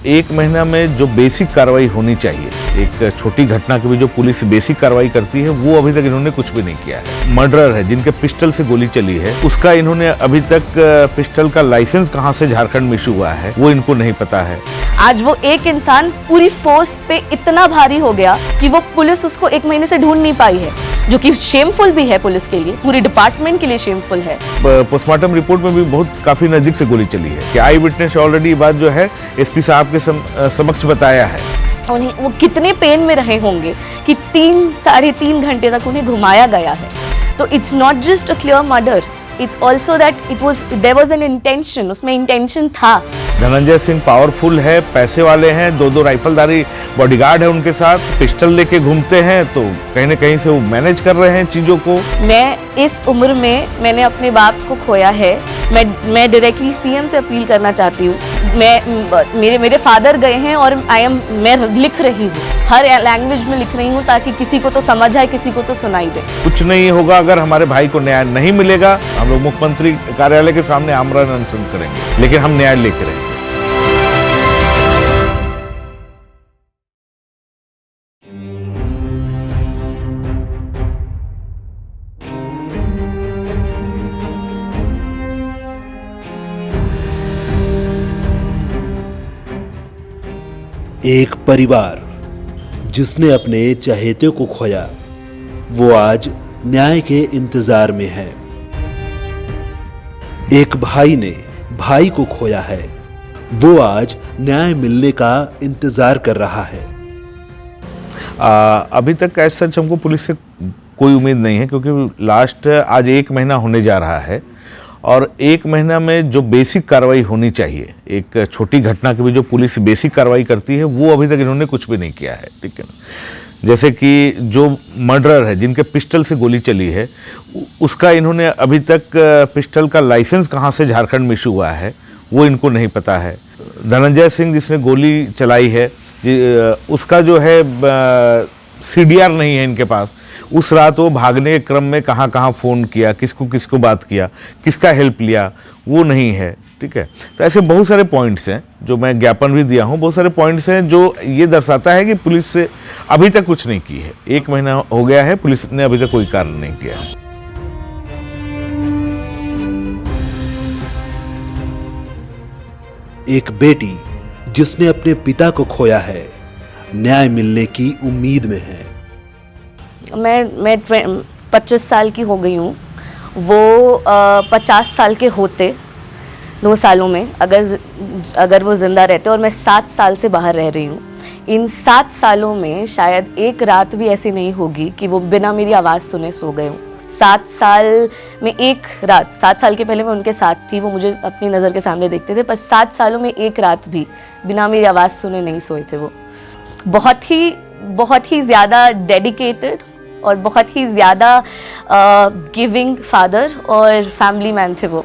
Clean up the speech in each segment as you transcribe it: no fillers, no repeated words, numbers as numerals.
एक महीना में जो बेसिक कार्रवाई होनी चाहिए, एक छोटी घटना की भी जो पुलिस बेसिक कार्रवाई करती है, वो अभी तक इन्होंने कुछ भी नहीं किया है। मर्डरर है जिनके पिस्टल से गोली चली है, उसका इन्होंने अभी तक पिस्टल का लाइसेंस कहां से झारखंड में इशू हुआ है वो इनको नहीं पता है। आज वो एक इंसान पूरी फोर्स पे इतना भारी हो गया कि वो पुलिस उसको एक महीने से ढूंढ नहीं पाई है, जो कि शेमफुल भी है पुलिस के लिए, पूरी डिपार्टमेंट के लिए शेमफुल है। पोस्टमार्टम रिपोर्ट में भी बहुत काफी नजदीक से गोली चली है कि आई विटनेस ऑलरेडी बात जो है एसपी साहब के समक्ष बताया है। उन्हें वो कितने पेन में रहे होंगे कि 3-3.5 घंटे तक उन्हें घुमाया गया है। तो it's not just a clear murder, it's also that there was an intention, उसमें इंटेंशन था। धनंजय सिंह पावरफुल है, पैसे वाले हैं, दो राइफलदारी बॉडीगार्ड है उनके साथ, पिस्टल लेके घूमते हैं, तो कहीं न कहीं से वो मैनेज कर रहे हैं चीजों को। मैं इस उम्र में मैंने अपने बाप को खोया है। मैं डायरेक्टली सीएम से अपील करना चाहती हूँ। मेरे फादर गए हैं और मैं लिख रही हूँ, हर लैंग्वेज में लिख रही हूँ ताकि किसी को तो समझ आए, किसी को तो सुनाई दे। कुछ नहीं होगा अगर हमारे भाई को न्याय नहीं मिलेगा। हम लोग मुख्यमंत्री कार्यालय के सामने आमरण अनशन करेंगे, लेकिन हम न्याय लेके रहेंगे। एक परिवार जिसने अपने चहेते को खोया, वो आज न्याय के इंतजार में है। एक भाई ने भाई को खोया है, वो आज न्याय मिलने का इंतजार कर रहा है। अभी तक ऐसा सच हमको पुलिस से कोई उम्मीद नहीं है, क्योंकि लास्ट आज 1 महीना होने जा रहा है और 1 महीना में जो बेसिक कार्रवाई होनी चाहिए, एक छोटी घटना की भी जो पुलिस बेसिक कार्रवाई करती है, वो अभी तक इन्होंने कुछ भी नहीं किया है। ठीक है ना, जैसे कि जो मर्डरर है जिनके पिस्टल से गोली चली है, उसका इन्होंने अभी तक पिस्टल का लाइसेंस कहां से झारखंड में इशू हुआ है वो इनको नहीं पता है। धनंजय सिंह जिसने गोली चलाई है, उसका जो है CDR नहीं है इनके पास। उस रात वो भागने के क्रम में कहाँ कहाँ फ़ोन किया, किसको किसको बात किया, किसका हेल्प लिया, वो नहीं है। ठीक है, तो ऐसे बहुत सारे पॉइंट्स हैं जो मैं ज्ञापन भी दिया हूँ, बहुत सारे पॉइंट्स हैं जो ये दर्शाता है कि पुलिस से अभी तक कुछ नहीं की है। 1 महीना हो गया है, पुलिस ने अभी तक कोई कार्य नहीं किया है। एक बेटी जिसने अपने पिता को खोया है, न्याय मिलने की उम्मीद में है। मैं 25 साल की हो गई हूँ। वो 50 साल के होते 2 सालों में, अगर वो ज़िंदा रहते, और मैं 7 साल से बाहर रह रही हूँ। इन 7 सालों में शायद एक रात भी ऐसी नहीं होगी कि वो बिना मेरी आवाज़ सुने सो गए हों। 7 साल में एक रात, 7 साल के पहले मैं उनके साथ थी, वो मुझे अपनी नज़र के सामने देखते थे, पर 7 सालों में एक रात भी बिना मेरी आवाज़ सुने नहीं सोए थे। वो बहुत ही ज़्यादा डेडिकेटेड और बहुत ही ज़्यादा गिविंग फादर और फैमिली मैन थे वो,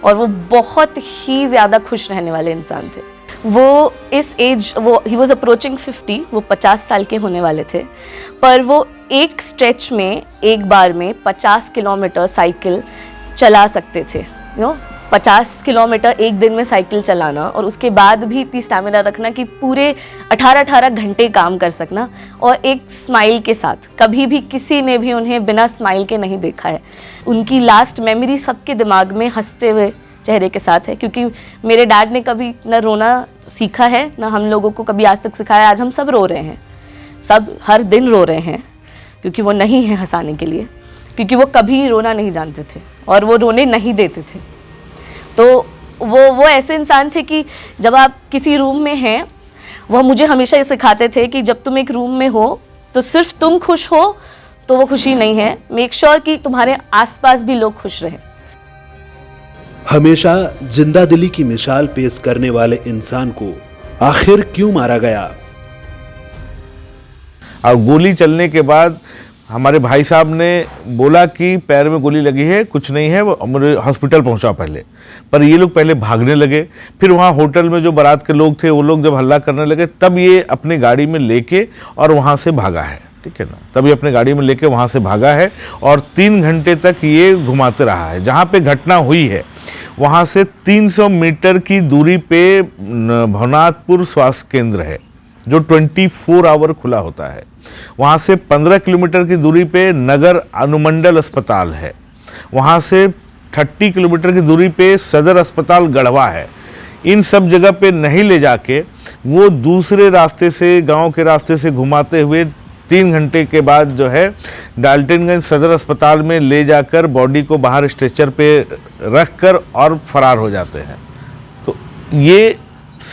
और वो बहुत ही ज़्यादा खुश रहने वाले इंसान थे। वो इस एज, वो ही वॉज अप्रोचिंग 50, वो 50 साल के होने वाले थे, पर वो एक स्ट्रेच में एक बार में 50 किलोमीटर साइकिल चला सकते थे। 50 किलोमीटर एक दिन में साइकिल चलाना, और उसके बाद भी इतनी स्टैमिना रखना कि पूरे 18 घंटे काम कर सकना, और एक स्माइल के साथ। कभी भी किसी ने भी उन्हें बिना स्माइल के नहीं देखा है। उनकी लास्ट मेमोरी सबके दिमाग में हंसते हुए चेहरे के साथ है, क्योंकि मेरे डैड ने कभी न रोना सीखा है, न हम लोगों को कभी आज तक सिखाया। आज हम सब रो रहे हैं, सब हर दिन रो रहे हैं, क्योंकि वो नहीं है हंसाने के लिए, क्योंकि वो कभी रोना नहीं जानते थे और वो रोने नहीं देते थे। तो वो ऐसे इंसान थे कि जब आप किसी रूम में हैं, वो मुझे हमेशा ये सिखाते थे कि जब तुम एक रूम में हो तो सिर्फ तुम खुश हो तो वो खुशी नहीं है, मेक श्योर कि तुम्हारे आसपास भी लोग खुश रहें। हमेशा जिंदा दिली की मिसाल पेश करने वाले इंसान को आखिर क्यों मारा गया? और गोली चलने के बाद हमारे भाई साहब ने बोला कि पैर में गोली लगी है, कुछ नहीं है, वो मुझे हॉस्पिटल पहुंचा पहले। पर ये लोग पहले भागने लगे, फिर वहाँ होटल में जो बारात के लोग थे वो लोग जब हल्ला करने लगे, तब ये अपनी गाड़ी में लेके और वहाँ से भागा है। ठीक है ना, तब ये अपनी गाड़ी में लेके वहाँ से भागा है और 3 घंटे तक ये घुमाते रहा है। जहाँ पे घटना हुई है वहाँ से 300 मीटर की दूरी पे भवनाथपुर स्वास्थ्य केंद्र है जो 24 आवर खुला होता है। वहाँ से 15 किलोमीटर की दूरी पे नगर अनुमंडल अस्पताल है। वहाँ से 30 किलोमीटर की दूरी पे सदर अस्पताल गढ़वा है। इन सब जगह पे नहीं ले जाके वो दूसरे रास्ते से, गांव के रास्ते से घुमाते हुए 3 घंटे के बाद जो है डाल्टनगंज सदर अस्पताल में ले जाकर बॉडी को बाहर स्ट्रेचर पे रख कर और फरार हो जाते हैं। तो ये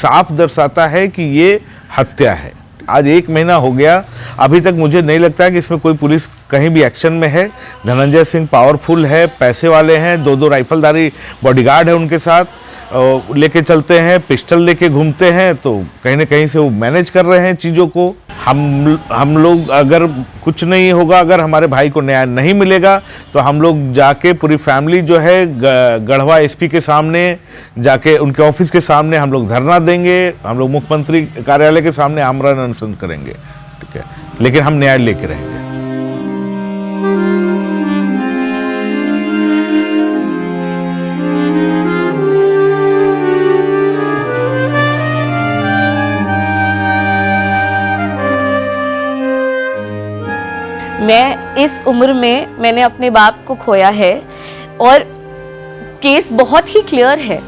साफ दर्शाता है कि ये हत्या है। आज 1 महीना हो गया, अभी तक मुझे नहीं लगता है कि इसमें कोई पुलिस कहीं भी एक्शन में है। धनंजय सिंह पावरफुल है, पैसे वाले हैं, 2-2 राइफलधारी बॉडीगार्ड है उनके साथ, लेके चलते हैं, पिस्टल लेके घूमते हैं, तो कहीं ना कहीं से वो मैनेज कर रहे हैं चीज़ों को। हम लोग अगर कुछ नहीं होगा, अगर हमारे भाई को न्याय नहीं मिलेगा तो हम लोग जाके पूरी फैमिली जो है गढ़वा एसपी के सामने जाके उनके ऑफिस के सामने हम लोग धरना देंगे। हम लोग मुख्यमंत्री कार्यालय के सामने आमरण अनशन करेंगे, ठीक है, लेकिन हम न्याय लेके रहेंगे। मैं इस उम्र में मैंने अपने बाप को खोया है और केस बहुत ही क्लियर है।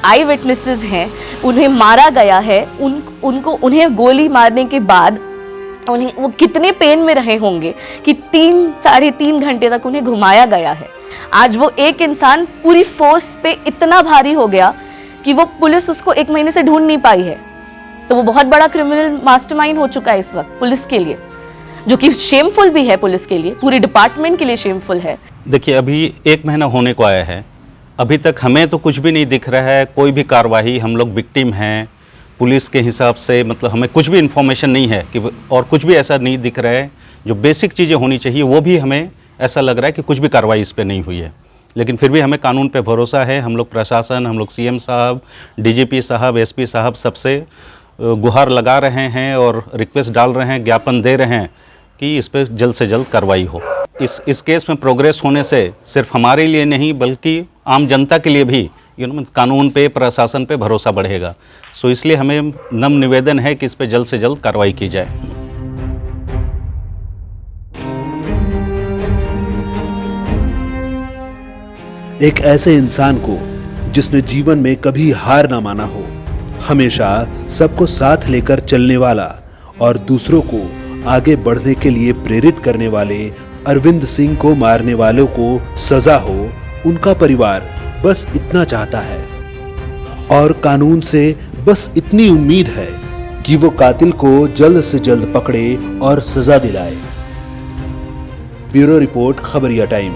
आई विटनेसेस हैं, उन्हें मारा गया है, उन्हें गोली मारने के बाद उन्हें वो कितने पेन में रहे होंगे कि 3-3.5 घंटे तक उन्हें घुमाया गया है। आज वो एक इंसान पूरी फोर्स पे इतना भारी हो गया कि वो पुलिस उसको 1 महीने से ढूंढ नहीं पाई है। तो वो बहुत बड़ा क्रिमिनल मास्टरमाइंड हो चुका है इस वक्त पुलिस के लिए, जो कि शेमफुल भी है पुलिस के लिए, पूरी डिपार्टमेंट के लिए शेमफुल है। देखिए, अभी 1 महीना होने को आया है, अभी तक हमें तो कुछ भी नहीं दिख रहा है, कोई भी कार्रवाई। हम लोग विक्टिम हैं पुलिस के हिसाब से, मतलब हमें कुछ भी इन्फॉर्मेशन नहीं है कि, और कुछ भी ऐसा नहीं दिख रहा है जो बेसिक चीज़ें होनी चाहिए वो भी हमें ऐसा लग रहा है कि कुछ भी कार्रवाई इस पर नहीं हुई है। लेकिन फिर भी हमें कानून पे भरोसा है। हम लोग प्रशासन, हम लोग सीएम साहब, डीजीपी साहब, एसपी साहब सबसे गुहार लगा रहे हैं और रिक्वेस्ट डाल रहे हैं, ज्ञापन दे रहे हैं कि इस पर जल्द से जल्द कार्रवाई हो। इस केस में प्रोग्रेस होने से सिर्फ हमारे लिए नहीं बल्कि आम जनता के लिए भी कानून पे, प्रशासन पे भरोसा बढ़ेगा। सो इसलिए हमें नम्र निवेदन है कि इस पर जल्द से जल्द कार्रवाई की जाए। एक ऐसे इंसान को जिसने जीवन में कभी हार ना माना हो, हमेशा सबको साथ लेकर चलने वाला और दूसरों को आगे बढ़ने के लिए प्रेरित करने वाले अरविंद सिंह को मारने वालों को सजा हो, उनका परिवार बस इतना चाहता है और कानून से बस इतनी उम्मीद है कि वो कातिल को जल्द से जल्द पकड़े और सजा दिलाए। ब्यूरो रिपोर्ट, खबरिया टाइम।